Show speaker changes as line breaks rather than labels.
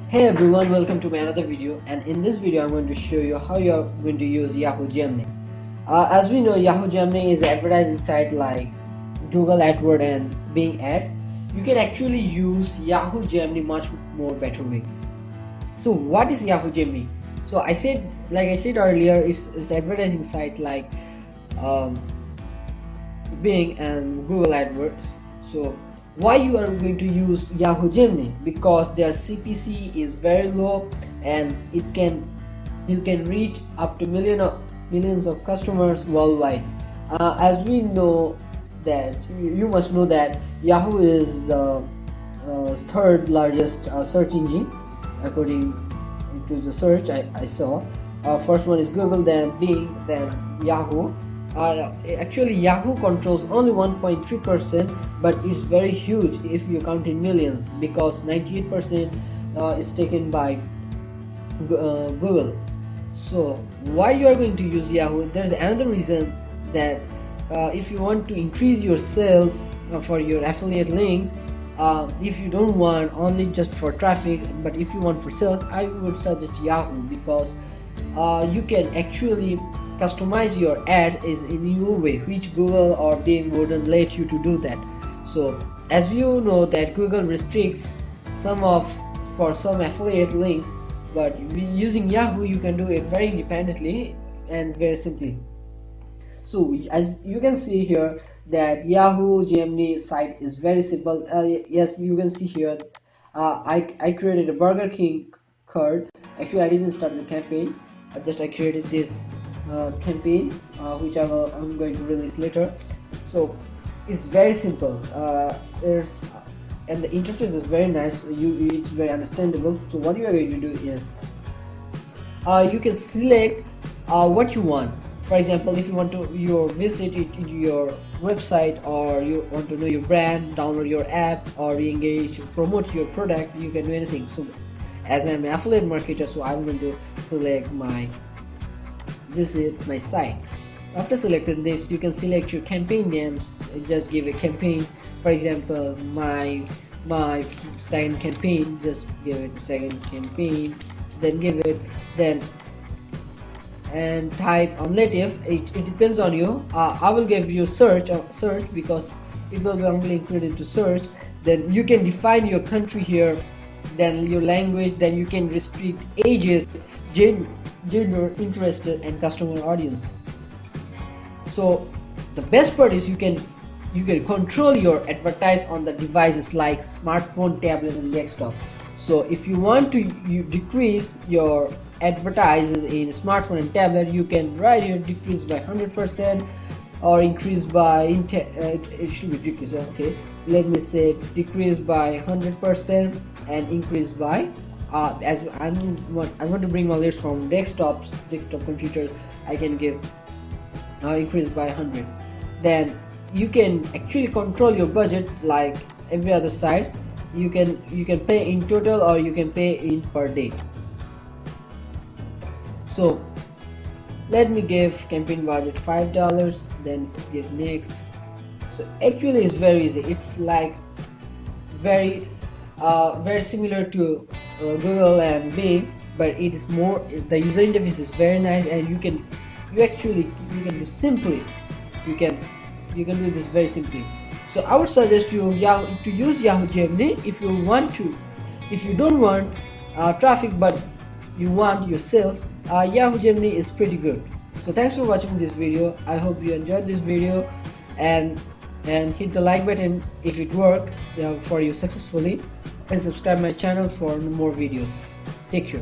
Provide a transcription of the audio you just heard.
Hey everyone, welcome to my another video, and in this video I'm going to show you how you're going to use Yahoo Gemni. As we know, Yahoo Gemni is an advertising site like Google Adword and Bing Ads. You can actually use Yahoo Gemni much more better way. So what is Yahoo Gemni? So I said earlier, it's advertising site like Bing and Google AdWords. So why you are going to use Yahoo Gemini? Because their CPC is very low and you can reach up to millions of customers worldwide. As we know that you must know that Yahoo is the third largest search engine according to the search I saw. First one is Google, then Bing, then Yahoo. Actually Yahoo controls only 1.3%, but it's very huge if you count in millions, because 98% is taken by Google. So why you are going to use Yahoo? There's another reason, that if you want to increase your sales for your affiliate links, if you don't want only just for traffic, but if you want for sales, I would suggest Yahoo, because you can actually customize your ad is in your way, which Google or Bing wouldn't let you to do that. So as you know that Google restricts for some affiliate links, but using Yahoo you can do it very independently and very simply. So as you can see here that Yahoo Gemini site is very simple. Yes, you can see here I created a Burger King card. Actually I didn't start the campaign, I created this campaign which I'm going to release later. So it's very simple. And the interface is very nice. It's very understandable. So what you are going to do is you can select what you want. For example, if you want to visit your website, or you want to know your brand, download your app, or re-engage, promote your product, you can do anything. So as I'm an affiliate marketer, so I'm going to select visit my site. After selecting this, you can select your campaign names. Just give a campaign. For example, my second campaign, just give it second campaign, then give it, and type on native. It depends on you. I will give you search because it will be only included to search. Then you can define your country here, then your language, then you can restrict ages, gender, interested, and customer audience. So the best part is you can control your advertise on the devices like smartphone, tablet, and desktop. So if you want to decrease your advertises in smartphone and tablet, you can write here decrease by 100% or increase by it should be decrease. Okay, let me say decrease by 100% and increase by as I want to bring my list from desktop computers, I can give increase by 100. Then you can actually control your budget like every other sites. You can pay in total, or you can pay in per day. So let me give campaign budget $5, then give next. So actually it's very easy. It's like very similar to Google and Bing, but it is more, the user interface is very nice, and you can do simply, you can do this very simply. So I would suggest you to use Yahoo Gemini if you want to. If you don't want traffic but you want your sales, Yahoo Gemini is pretty good. So thanks for watching this video. I hope you enjoyed this video, and hit the like button if it worked for you successfully, and subscribe my channel for more videos. Take care.